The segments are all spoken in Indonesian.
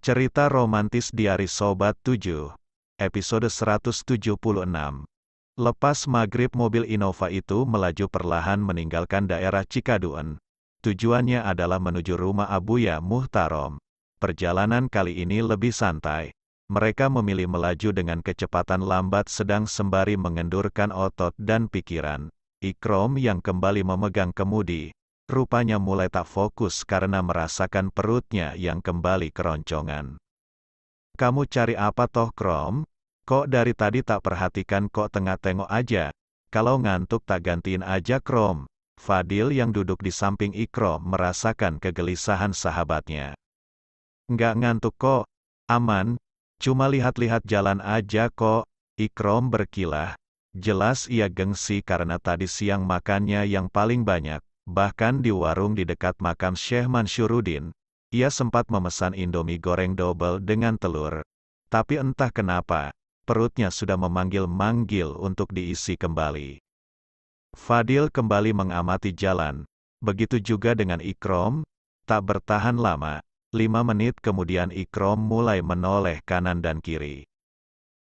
Cerita romantis Diari Sobat 7, episode 176. Lepas maghrib mobil Innova itu melaju perlahan meninggalkan daerah Cikaduen. Tujuannya adalah menuju rumah Abuya Muhtarom. Perjalanan kali ini lebih santai. Mereka memilih melaju dengan kecepatan lambat sedang sembari mengendurkan otot dan pikiran. Ikrom yang kembali memegang kemudi, rupanya mulai tak fokus karena merasakan perutnya yang kembali keroncongan. "Kamu cari apa toh, Krom? Kok dari tadi tak perhatikan, kok tengah tengok aja? Kalau ngantuk tak gantiin aja, Krom." Fadil yang duduk di samping Ikrom merasakan kegelisahan sahabatnya. "Nggak ngantuk kok, aman. Cuma lihat-lihat jalan aja kok." Ikrom berkilah. Jelas ia gengsi karena tadi siang makannya yang paling banyak. Bahkan di warung di dekat makam Syekh Mansyuruddin, ia sempat memesan Indomie goreng double dengan telur. Tapi entah kenapa, perutnya sudah memanggil-manggil untuk diisi kembali. Fadil kembali mengamati jalan. Begitu juga dengan Ikrom. Tak bertahan lama, 5 menit kemudian Ikrom mulai menoleh kanan dan kiri.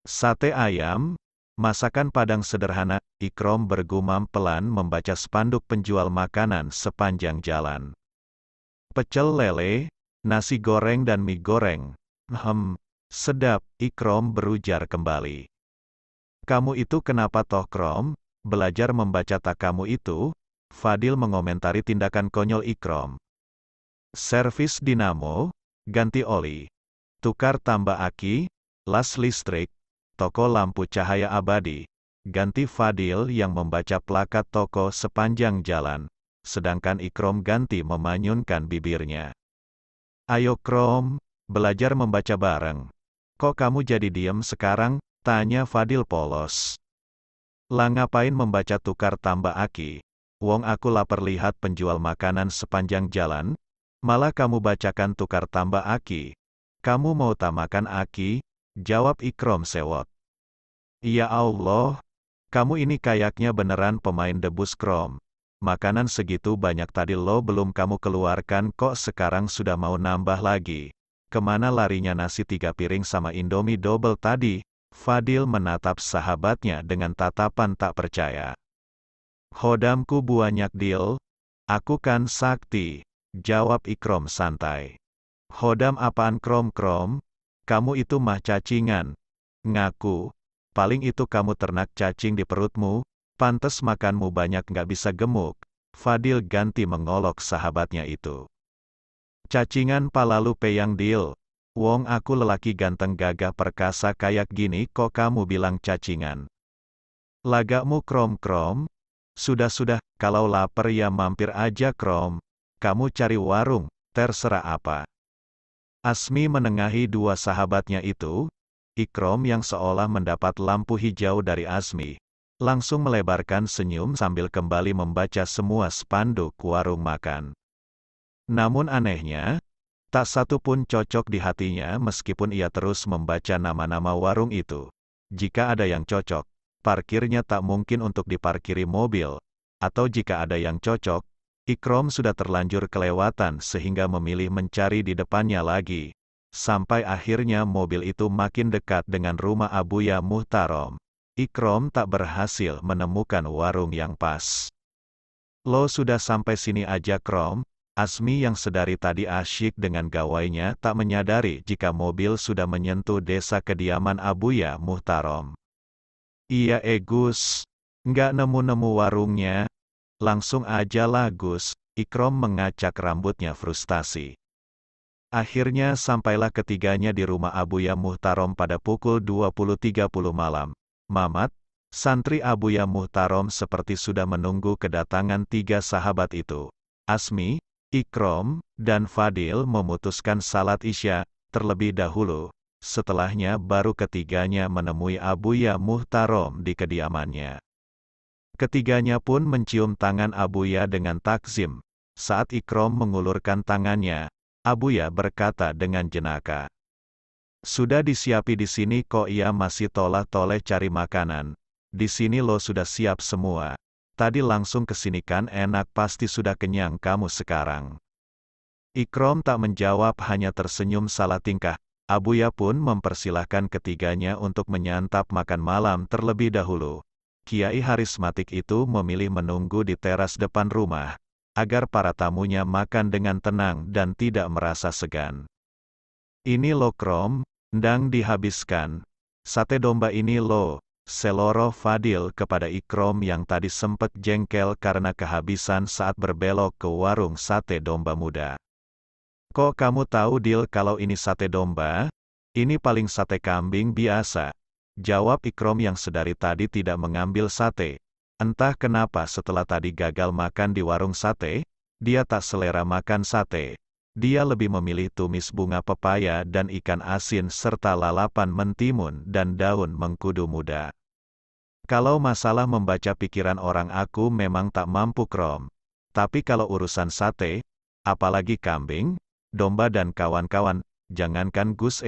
"Sate ayam? Masakan Padang sederhana." Ikrom bergumam pelan membaca spanduk penjual makanan sepanjang jalan. "Pecel lele, nasi goreng dan mie goreng. Sedap." Ikrom berujar kembali. "Kamu itu kenapa toh, Krom? Belajar membaca tak kamu itu?" Fadil mengomentari tindakan konyol Ikrom. "Servis dinamo, ganti oli, tukar tambah aki, las listrik, toko lampu cahaya abadi." Ganti Fadil yang membaca plakat toko sepanjang jalan, sedangkan Ikrom ganti memanyunkan bibirnya. "Ayo Krom, belajar membaca bareng." "Kok kamu jadi diem sekarang?" tanya Fadil polos. "Lah ngapain membaca tukar tambah aki? Wong aku lapar lihat penjual makanan sepanjang jalan, malah kamu bacakan tukar tambah aki. Kamu mau tak makan aki?" jawab Ikrom sewot. "Ya Allah, kamu ini kayaknya beneran pemain debus, Krom. Makanan segitu banyak tadi lo belum kamu keluarkan kok sekarang sudah mau nambah lagi. Kemana larinya nasi 3 piring sama Indomie double tadi?" Fadil menatap sahabatnya dengan tatapan tak percaya. "Hodamku banyak Dil. Aku kan sakti," jawab Ikrom santai. "Hodam apaan Krom? Kamu itu mah cacingan. Ngaku. Paling itu kamu ternak cacing di perutmu, pantes makanmu banyak nggak bisa gemuk." Fadil ganti mengolok sahabatnya itu. "Cacingan palalu peyang Dil. Wong aku lelaki ganteng gagah perkasa kayak gini kok kamu bilang cacingan. Lagakmu Krom. Sudah, kalau lapar ya mampir aja Krom. Kamu cari warung, terserah apa." Asmi menengahi dua sahabatnya itu. Ikrom yang seolah mendapat lampu hijau dari Asmi, langsung melebarkan senyum sambil kembali membaca semua spanduk warung makan. Namun anehnya, tak satu pun cocok di hatinya meskipun ia terus membaca nama-nama warung itu. Jika ada yang cocok, parkirnya tak mungkin untuk diparkiri mobil. Atau jika ada yang cocok, Ikrom sudah terlanjur kelewatan sehingga memilih mencari di depannya lagi. Sampai akhirnya mobil itu makin dekat dengan rumah Abuya Muhtarom. Ikrom tak berhasil menemukan warung yang pas. "Lo sudah sampai sini aja Krom?" Asmi yang sedari tadi asyik dengan gawainya tak menyadari jika mobil sudah menyentuh desa kediaman Abuya Muhtarom. "Iya Gus. Nggak nemu-nemu warungnya." "Langsung aja lah Gus." Ikrom mengacak rambutnya frustasi. Akhirnya sampailah ketiganya di rumah Abuya Muhtarom pada pukul 20.30 malam. Mamat, santri Abuya Muhtarom seperti sudah menunggu kedatangan 3 sahabat itu. Asmi, Ikrom, dan Fadil memutuskan salat Isya terlebih dahulu. Setelahnya baru ketiganya menemui Abuya Muhtarom di kediamannya. Ketiganya pun mencium tangan Abuya dengan takzim. Saat Ikrom mengulurkan tangannya, Abuya berkata dengan jenaka, "Sudah disiapi di sini kok." Ia masih tolah-toleh cari makanan. "Di sini lo sudah siap semua. tadi langsung ke sini kan enak pasti sudah kenyang kamu sekarang. Ikrom tak menjawab hanya tersenyum salah tingkah. Abuya pun mempersilahkan ketiganya untuk menyantap makan malam terlebih dahulu. Kiai harismatik itu memilih menunggu di teras depan rumah, agar para tamunya makan dengan tenang dan tidak merasa segan. Ini lo Krom, ndang dihabiskan. Sate domba ini lo, seloroh Fadil kepada Ikrom yang tadi sempat jengkel karena kehabisan saat berbelok ke warung sate domba muda. Kok kamu tahu Dil kalau ini sate domba? Ini paling sate kambing biasa. Jawab Ikrom yang sedari tadi tidak mengambil sate. Entah kenapa setelah tadi gagal makan di warung sate, dia tak selera makan sate. Dia lebih memilih tumis bunga pepaya dan ikan asin serta lalapan mentimun dan daun mengkudu muda. Kalau masalah membaca pikiran orang aku memang tak mampu Krom. Tapi kalau urusan sate, apalagi kambing, domba dan kawan-kawan, jangankan Gus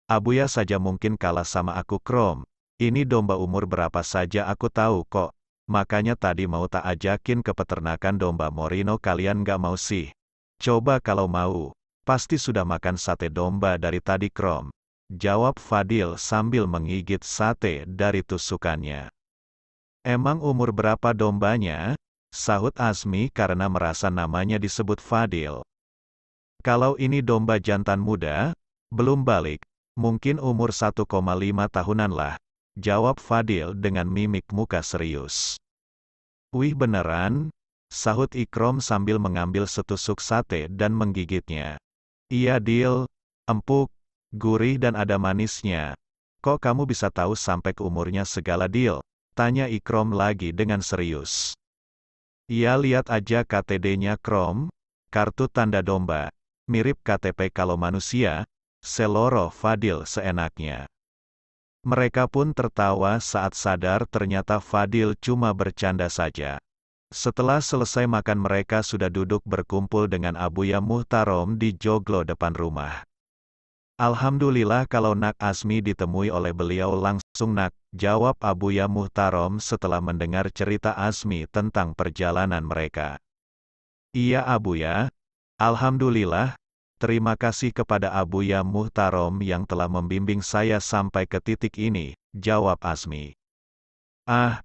Abuya saja mungkin kalah sama aku Krom. Ini domba umur berapa saja aku tahu kok. Makanya tadi mau tak ajakin ke peternakan domba Morino kalian gak mau sih. Coba kalau mau, pasti sudah makan sate domba dari tadi Krom. Jawab Fadil sambil menggigit sate dari tusukannya. Emang umur berapa dombanya? Sahut Azmi karena merasa namanya disebut Fadil. Kalau ini domba jantan muda, belum balik, mungkin umur 1,5 tahunan lah, jawab Fadil dengan mimik muka serius. Wih beneran? Sahut Ikrom sambil mengambil setusuk sate dan menggigitnya. Iya Dil, empuk, gurih dan ada manisnya. Kok kamu bisa tahu sampai ke umurnya segala Dil? Tanya Ikrom lagi dengan serius. Iya lihat aja KTD-nya Krom, kartu tanda domba. Mirip KTP kalau manusia, seloroh Fadil seenaknya. Mereka pun tertawa saat sadar ternyata Fadil cuma bercanda saja. Setelah selesai makan mereka sudah duduk berkumpul dengan Abuya Muhtarom di joglo depan rumah. Alhamdulillah kalau Nak Azmi ditemui oleh beliau langsung Nak, jawab Abuya Muhtarom setelah mendengar cerita Azmi tentang perjalanan mereka. Iya Abuya. Alhamdulillah, terima kasih kepada Abuya Muhtarom yang telah membimbing saya sampai ke titik ini, jawab Azmi. Ah,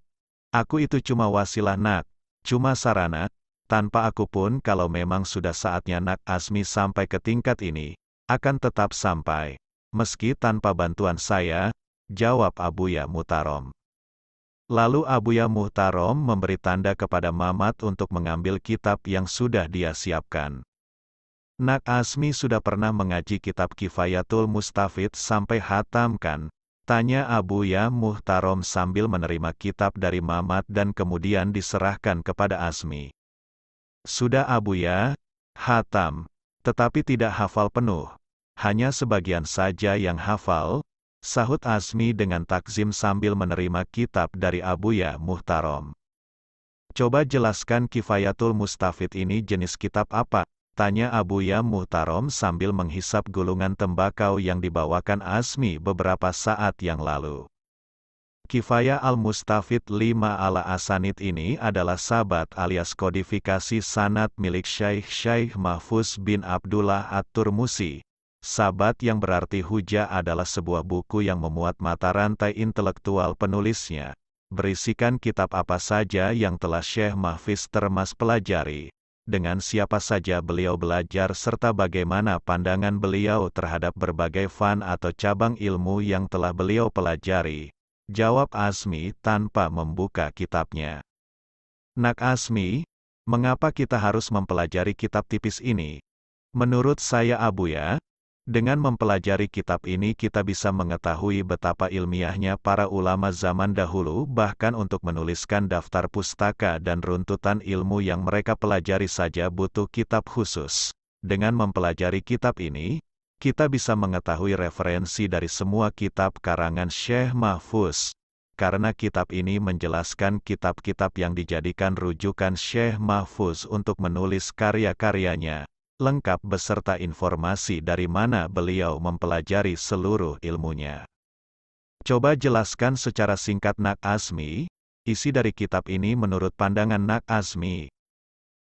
aku itu cuma wasilah Nak, cuma sarana, tanpa aku pun kalau memang sudah saatnya Nak Azmi sampai ke tingkat ini, akan tetap sampai, meski tanpa bantuan saya, jawab Abuya Muhtarom. Lalu Abuya Muhtarom memberi tanda kepada Mamat untuk mengambil kitab yang sudah dia siapkan. Nak Azmi sudah pernah mengaji kitab Kifayatul Mustafid sampai hatam kan? Tanya Abuya Muhtarom sambil menerima kitab dari Mamat dan kemudian diserahkan kepada Azmi. Sudah Abuya, hatam, tetapi tidak hafal penuh. Hanya sebagian saja yang hafal, sahut Azmi dengan takzim sambil menerima kitab dari Abuya Muhtarom. Coba jelaskan Kifayatul Mustafid ini jenis kitab apa? Tanya Abuya Muhtarom sambil menghisap gulungan tembakau yang dibawakan Azmi beberapa saat yang lalu. Kifayah al-Mustafid 5 ala Asanid ini adalah sabat alias kodifikasi sanad milik Syekh Mahfuz bin Abdullah At-Turmusi. Sabat yang berarti hujah adalah sebuah buku yang memuat mata rantai intelektual penulisnya. Berisikan kitab apa saja yang telah Syekh Mahfuz Termas pelajari. Dengan siapa saja beliau belajar serta bagaimana pandangan beliau terhadap berbagai fan atau cabang ilmu yang telah beliau pelajari. Jawab Azmi tanpa membuka kitabnya. Nak Azmi, mengapa kita harus mempelajari kitab tipis ini? Menurut saya Abuya, dengan mempelajari kitab ini kita bisa mengetahui betapa ilmiahnya para ulama zaman dahulu bahkan untuk menuliskan daftar pustaka dan runtutan ilmu yang mereka pelajari saja butuh kitab khusus. Dengan mempelajari kitab ini, kita bisa mengetahui referensi dari semua kitab karangan Syekh Mahfuz. Karena kitab ini menjelaskan kitab-kitab yang dijadikan rujukan Syekh Mahfuz untuk menulis karya-karyanya. Lengkap beserta informasi dari mana beliau mempelajari seluruh ilmunya. Coba jelaskan secara singkat Nak Azmi, isi dari kitab ini menurut pandangan Nak Azmi.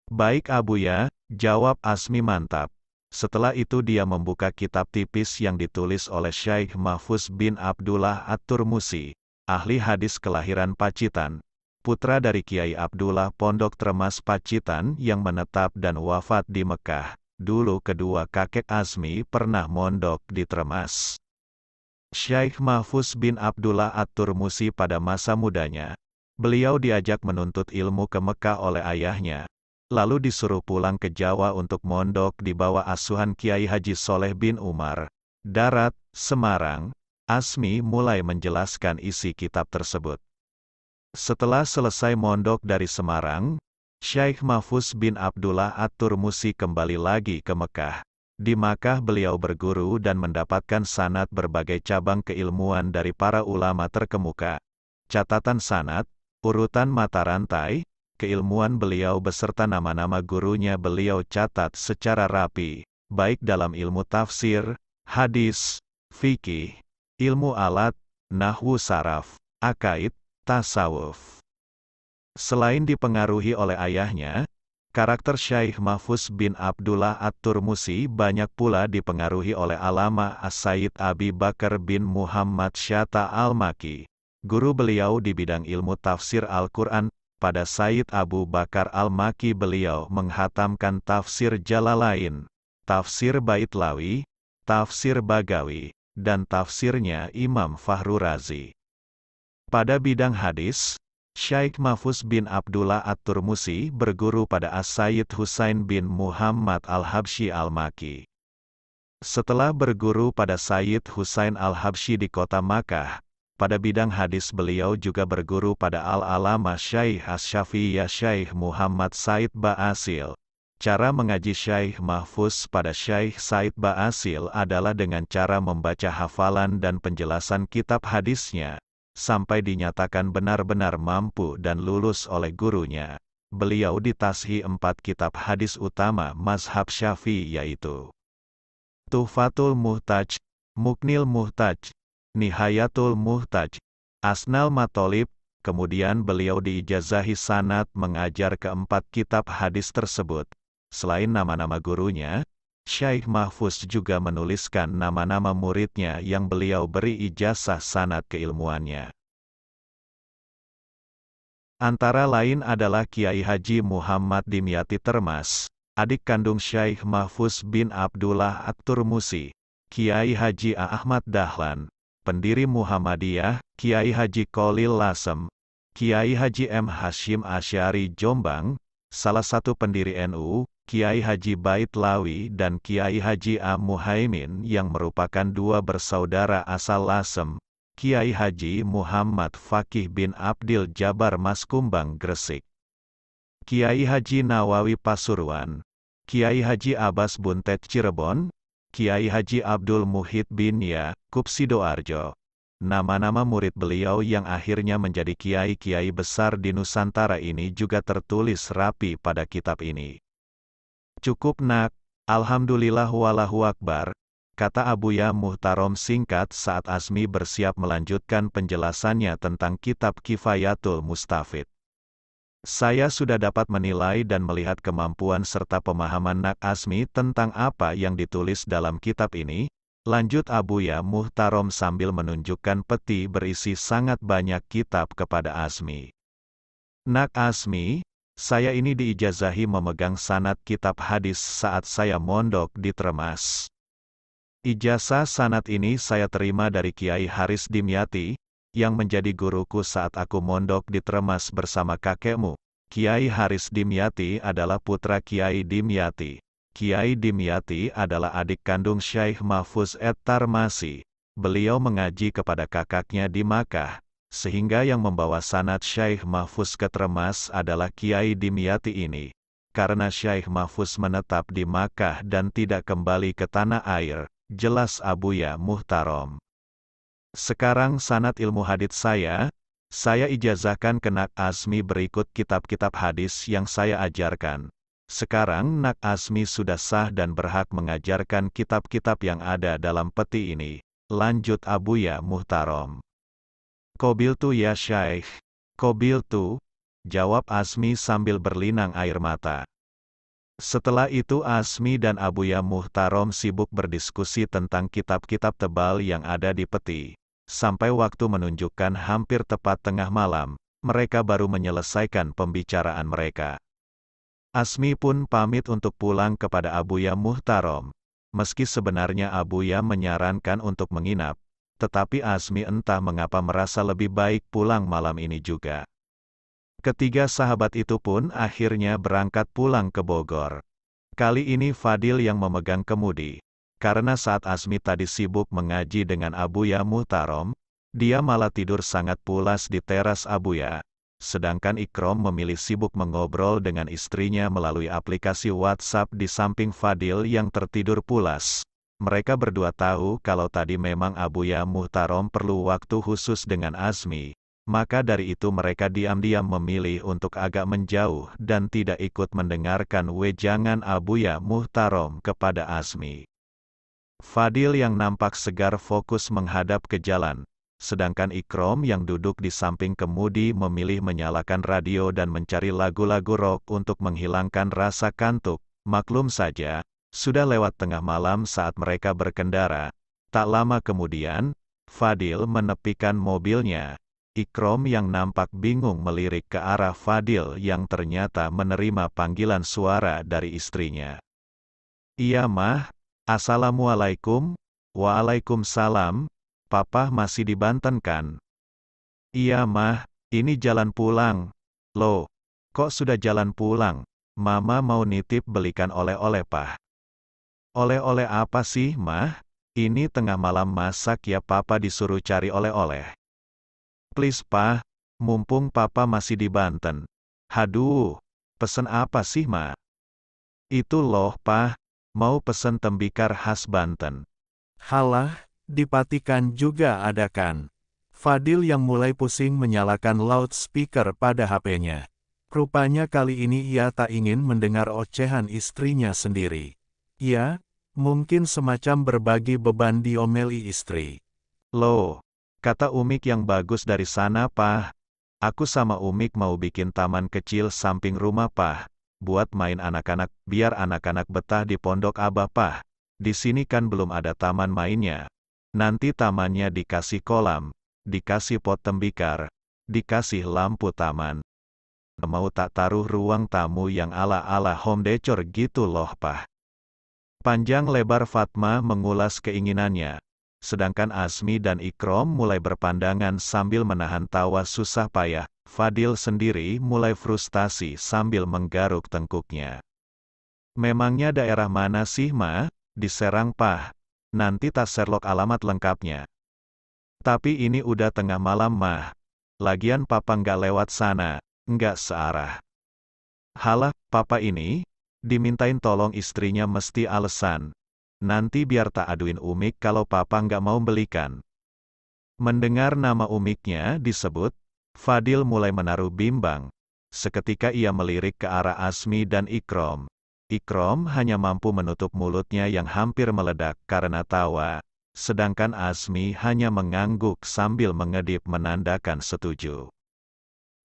Baik Abuya, jawab Azmi mantap. Setelah itu dia membuka kitab tipis yang ditulis oleh Syekh Mahfuz bin Abdullah At-Turmusi, ahli hadis kelahiran Pacitan, putra dari Kiai Abdullah Pondok Tremas Pacitan yang menetap dan wafat di Mekah. Dulu kedua kakek Azmi pernah mondok di Tremas. Syekh Mahfuz bin Abdullah At-Turmusi pada masa mudanya, beliau diajak menuntut ilmu ke Mekah oleh ayahnya, lalu disuruh pulang ke Jawa untuk mondok di bawah asuhan Kiai Haji Soleh bin Umar, Darat, Semarang. Azmi mulai menjelaskan isi kitab tersebut. Setelah selesai mondok dari Semarang, Syekh Mahfuz bin Abdullah At-Turmusi kembali lagi ke Mekah. Di Makkah beliau berguru dan mendapatkan sanad berbagai cabang keilmuan dari para ulama terkemuka. Catatan sanad, urutan mata rantai, keilmuan beliau beserta nama-nama gurunya beliau catat secara rapi, baik dalam ilmu tafsir, hadis, fikih, ilmu alat, nahwu saraf, akaid, tasawuf. Selain dipengaruhi oleh ayahnya, karakter Syekh Mahfuz bin Abdullah At-Turmusi banyak pula dipengaruhi oleh Alama As-Sayyid Abi Bakar bin Muhammad Syatta Al-Maki. Guru beliau di bidang ilmu tafsir Al-Quran. Pada Sayyid Abu Bakar Al-Maki beliau menghatamkan tafsir Jalalain, tafsir Baitlawi, tafsir Bagawi, dan tafsirnya Imam Fahru Razi. Pada bidang hadis, Syekh Mahfuz bin Abdullah At-Turmusi berguru pada As-Sayyid Husain bin Muhammad Al-Habsyi Al-Maki. Setelah berguru pada Sayyid Husain Al-Habsyi di kota Makkah, pada bidang hadis beliau juga berguru pada Al-Alama Syekh Asy-Syafi'iyah Syekh Muhammad Said Ba'asil. Cara mengaji Syekh Mahfuz pada Syekh Said Ba'asil adalah dengan cara membaca hafalan dan penjelasan kitab hadisnya, sampai dinyatakan benar-benar mampu dan lulus oleh gurunya. Beliau ditashi 4 kitab hadis utama mazhab Syafi'i yaitu Tuhfatul Muhtaj, Muknil Muhtaj, Nihayatul Muhtaj, Asnal Matolib. Kemudian beliau diijazahi sanad mengajar ke-4 kitab hadis tersebut. Selain nama-nama gurunya, Syekh Mahfuz juga menuliskan nama-nama muridnya yang beliau beri ijazah sanad keilmuannya. Antara lain adalah Kiai Haji Muhammad Dimyati Termas, adik kandung Syekh Mahfuz bin Abdullah At-Turmusi, Kiai Haji Ahmad Dahlan, pendiri Muhammadiyah, Kiai Haji Kholil Lasem, Kiai Haji M. Hashim Asy'ari Jombang, salah satu pendiri NU, Kiai Haji Baitlawi dan Kiai Haji A. Muhaimin yang merupakan 2 bersaudara asal Lasem, Kiai Haji Muhammad Fakih bin Abdil Jabar Maskumbang Gresik, Kiai Haji Nawawi Pasuruan, Kiai Haji Abbas Buntet Cirebon, Kiai Haji Abdul Muhid bin Yakub Sidoarjo. Nama-nama murid beliau yang akhirnya menjadi kiai-kiai besar di Nusantara ini juga tertulis rapi pada kitab ini. Cukup nak, alhamdulillah wallahu akbar, kata Abuya Muhtarom singkat saat Azmi bersiap melanjutkan penjelasannya tentang kitab Kifayatul Mustafid. Saya sudah dapat menilai dan melihat kemampuan serta pemahaman Nak Azmi tentang apa yang ditulis dalam kitab ini, lanjut Abuya Muhtarom sambil menunjukkan peti berisi sangat banyak kitab kepada Azmi. Nak Azmi, saya ini diijazahi memegang sanad kitab hadis saat saya mondok di Tremas. Ijazah sanad ini saya terima dari Kiai Haris Dimyati, yang menjadi guruku saat aku mondok di Tremas bersama kakekmu. Kiai Haris Dimyati adalah putra Kiai Dimyati. Kiai Dimyati adalah adik kandung Syekh Mahfuz At-Tarmasi. Beliau mengaji kepada kakaknya di Makkah, sehingga yang membawa sanad Syekh Mahfuz ke Tremas adalah Kiai Dimyati ini. Karena Syekh Mahfuz menetap di Makkah dan tidak kembali ke tanah air, jelas Abuya Muhtarom. Sekarang sanad ilmu hadits saya ijazahkan ke Nak Azmi berikut kitab-kitab hadis yang saya ajarkan. Sekarang Nak Azmi sudah sah dan berhak mengajarkan kitab-kitab yang ada dalam peti ini. Lanjut Abuya Muhtarom. Qabiltu ya Syaikh. Kobil tuh, jawab Asmi sambil berlinang air mata. Setelah itu Asmi dan Abuya Muhtarom sibuk berdiskusi tentang kitab-kitab tebal yang ada di peti. Sampai waktu menunjukkan hampir tepat tengah malam, mereka baru menyelesaikan pembicaraan mereka. Asmi pun pamit untuk pulang kepada Abuya Muhtarom. Meski sebenarnya Abuya menyarankan untuk menginap, tetapi Asmi entah mengapa merasa lebih baik pulang malam ini juga. Ketiga sahabat itu pun akhirnya berangkat pulang ke Bogor. Kali ini Fadil yang memegang kemudi. Karena saat Asmi tadi sibuk mengaji dengan Abuya Muhtarom, dia malah tidur sangat pulas di teras Abuya. Sedangkan Ikrom memilih sibuk mengobrol dengan istrinya melalui aplikasi WhatsApp di samping Fadil yang tertidur pulas. Mereka berdua tahu kalau tadi memang Abuya Muhtarom perlu waktu khusus dengan Asmi. Maka dari itu mereka diam-diam memilih untuk agak menjauh dan tidak ikut mendengarkan wejangan Abuya Muhtarom kepada Asmi. Fadil yang nampak segar fokus menghadap ke jalan, sedangkan Ikrom yang duduk di samping kemudi memilih menyalakan radio dan mencari lagu-lagu rock untuk menghilangkan rasa kantuk. Maklum saja, sudah lewat tengah malam saat mereka berkendara. Tak lama kemudian, Fadil menepikan mobilnya. Ikrom yang nampak bingung melirik ke arah Fadil yang ternyata menerima panggilan suara dari istrinya. "Iya mah, Assalamualaikum." "Waalaikumsalam, Papa masih di Banten kan?" "Iya mah, ini jalan pulang." "Loh, kok sudah jalan pulang? Mama mau nitip belikan oleh-oleh Pah." "Oleh-oleh apa sih mah? Ini tengah malam masak ya Papa disuruh cari oleh-oleh." "Please Pah, mumpung Papa masih di Banten." "Haduh, pesen apa sih Ma?" "Itu loh Pah, mau pesen tembikar khas Banten." "Halah, dipatikan juga ada kan?" Fadil yang mulai pusing menyalakan loudspeaker pada HP-nya. Rupanya kali ini ia tak ingin mendengar ocehan istrinya sendiri. Ia, mungkin semacam berbagi beban diomeli istri. "Loh, kata Umik yang bagus dari sana Pah. Aku sama Umik mau bikin taman kecil samping rumah Pah. Buat main anak-anak, biar anak-anak betah di pondok Abah Pah. Di sini kan belum ada taman mainnya. Nanti tamannya dikasih kolam, dikasih pot tembikar, dikasih lampu taman. Mau tak taruh ruang tamu yang ala-ala home decor gitu loh Pah." Panjang lebar Fatma mengulas keinginannya. Sedangkan Asmi dan Ikrom mulai berpandangan sambil menahan tawa susah payah. Fadil sendiri mulai frustasi sambil menggaruk tengkuknya. "Memangnya daerah mana sih Ma?" "Di Serang Pah. Nanti tak Sherlock alamat lengkapnya." "Tapi ini udah tengah malam Mah. Lagian Papa nggak lewat sana, nggak searah." "Halah, Papa ini, dimintain tolong istrinya mesti alasan. Nanti biar tak aduin Umik kalau Papa nggak mau belikan." Mendengar nama Umiknya disebut, Fadil mulai menaruh bimbang. Seketika ia melirik ke arah Asmi dan Ikrom. Ikrom hanya mampu menutup mulutnya yang hampir meledak karena tawa, sedangkan Asmi hanya mengangguk sambil mengedip menandakan setuju.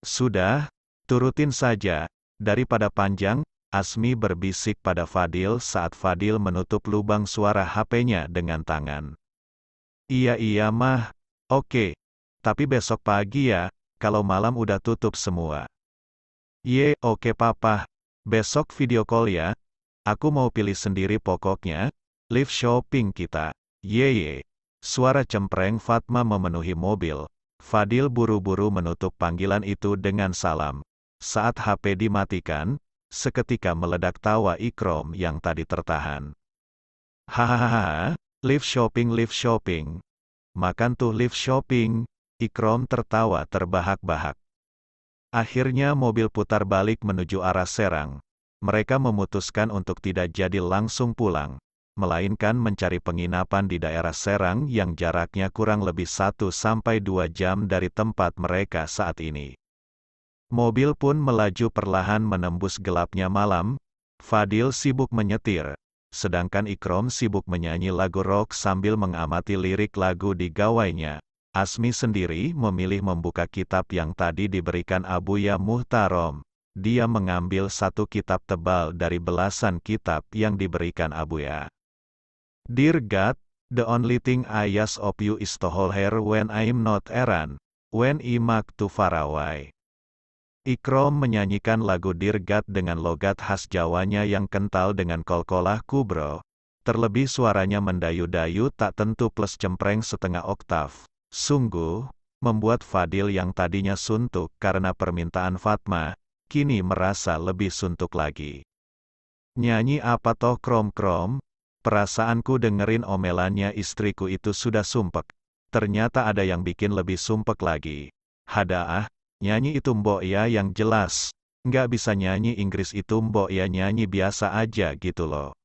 "Sudah, turutin saja, daripada panjang." Asmi berbisik pada Fadil saat Fadil menutup lubang suara HP-nya dengan tangan. "Iya mah, oke. Tapi besok pagi ya, kalau malam udah tutup semua." Oke Papa. Besok video call ya. Aku mau pilih sendiri pokoknya. Live shopping kita. Ye." Suara cempreng Fatma memenuhi mobil. Fadil buru-buru menutup panggilan itu dengan salam. Saat HP dimatikan, seketika meledak tawa Ikrom yang tadi tertahan. "Hahaha, live shopping. Makan tuh live shopping." Ikrom tertawa terbahak-bahak. Akhirnya mobil putar balik menuju arah Serang. Mereka memutuskan untuk tidak jadi langsung pulang, melainkan mencari penginapan di daerah Serang yang jaraknya kurang lebih 1-2 jam dari tempat mereka saat ini. Mobil pun melaju perlahan menembus gelapnya malam. Fadil sibuk menyetir, sedangkan Ikrom sibuk menyanyi lagu rock sambil mengamati lirik lagu di gawainya. Asmi sendiri memilih membuka kitab yang tadi diberikan Abuya Muhtarom. Dia mengambil satu kitab tebal dari belasan kitab yang diberikan Abuya. Dear God, the only thing I ask of you is to hold her when I'm not around, when I'm too far away. Ikrom menyanyikan lagu Dear God dengan logat khas Jawanya yang kental dengan kolkolah kubro. Terlebih suaranya mendayu-dayu tak tentu plus cempreng setengah oktav. Sungguh, membuat Fadil yang tadinya suntuk karena permintaan Fatma, kini merasa lebih suntuk lagi. Nyanyi apa toh krom-krom? Perasaanku dengerin omelannya istriku itu sudah sumpek. Ternyata ada yang bikin lebih sumpek lagi. Hadaah, nyanyi itu mbok ya yang jelas. Nggak bisa nyanyi Inggris itu mbok ya nyanyi biasa aja gitu loh.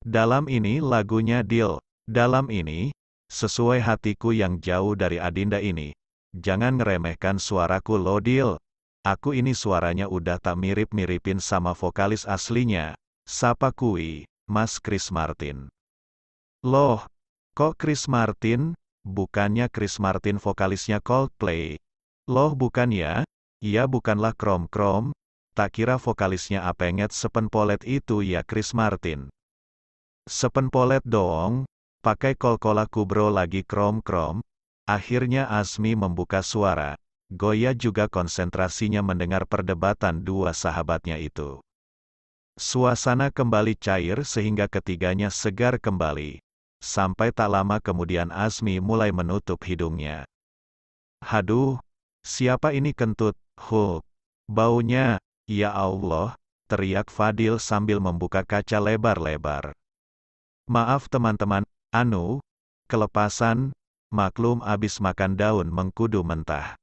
Dalam ini lagunya Dil. Dalam ini, sesuai hatiku yang jauh dari Adinda ini. Jangan ngeremehkan suaraku lo Dil. Aku ini suaranya udah tak mirip-miripin sama vokalis aslinya. Sapa kui, Mas Chris Martin. Loh, kok Chris Martin? Bukannya Chris Martin vokalisnya Coldplay. Loh bukan ya? Iya bukanlah krom-krom. Tak kira vokalisnya apenget sepenpolet itu ya Chris Martin. Sepenpolet doong. Pakai kolkolah kubro lagi krom-krom. Akhirnya Asmi membuka suara. Goya juga konsentrasinya mendengar perdebatan dua sahabatnya itu. Suasana kembali cair sehingga ketiganya segar kembali. Sampai tak lama kemudian Asmi mulai menutup hidungnya. Haduh, siapa ini kentut? Huh, baunya, ya Allah, teriak Fadil sambil membuka kaca lebar-lebar. Maaf teman-teman, kelepasan, maklum abis makan daun mengkudu mentah.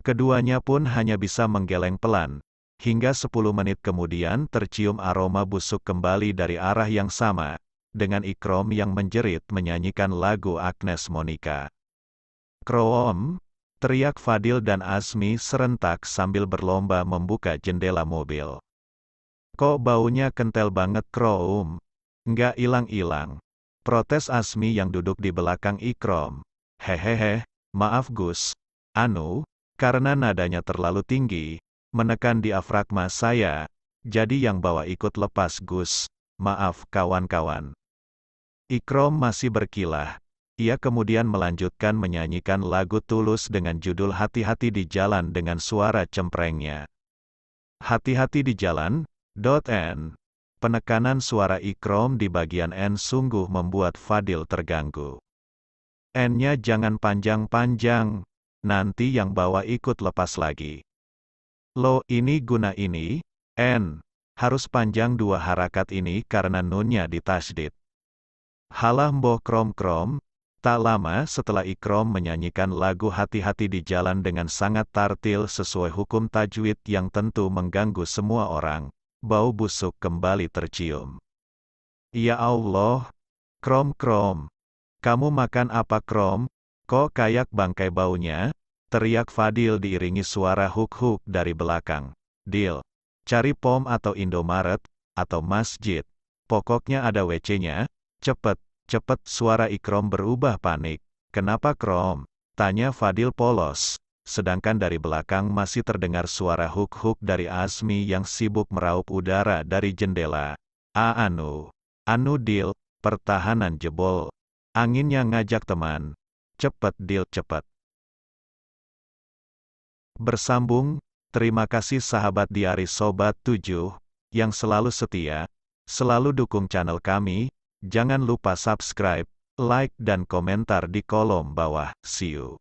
Keduanya pun hanya bisa menggeleng pelan. Hingga 10 menit kemudian tercium aroma busuk kembali dari arah yang sama, dengan Ikrom yang menjerit menyanyikan lagu Agnes Monica. Kroom, teriak Fadil dan Asmi serentak sambil berlomba membuka jendela mobil. Kok baunya kental banget Kroom? Nggak ilang-ilang. Protes Asmi yang duduk di belakang Ikrom. Hehehe, maaf Gus. Karena nadanya terlalu tinggi, menekan diafragma saya, jadi yang bawa ikut lepas Gus. Maaf kawan-kawan. Ikrom masih berkilah. Ia kemudian melanjutkan menyanyikan lagu Tulus dengan judul Hati-hati di Jalan dengan suara cemprengnya. Hati-hati di jalan, .n. Penekanan suara Ikrom di bagian N sungguh membuat Fadil terganggu. N-nya jangan panjang-panjang, nanti yang bawa ikut lepas lagi. Lo ini guna ini, N. Harus panjang dua harakat ini karena nunnya ditasydid. Halah mboh krom-krom. Tak lama setelah Ikrom menyanyikan lagu Hati-hati di Jalan dengan sangat tartil sesuai hukum tajwid yang tentu mengganggu semua orang. Bau busuk kembali tercium. Ya Allah, Krom-krom. Kamu makan apa Krom? Kok kayak bangkai baunya? Teriak Fadil diiringi suara huk-huk dari belakang. Dil, cari POM atau Indomaret, atau masjid. Pokoknya ada WC-nya. Cepet, cepet. Suara Ikrom berubah panik. Kenapa Krom? Tanya Fadil polos. Sedangkan dari belakang masih terdengar suara huk-huk dari Asmi yang sibuk meraup udara dari jendela. Anu Dil, pertahanan jebol. Anginnya ngajak teman. Cepet Dil, cepet. Bersambung, terima kasih sahabat Diari Sobat 7, yang selalu setia, selalu dukung channel kami. Jangan lupa subscribe, like dan komentar di kolom bawah. See you.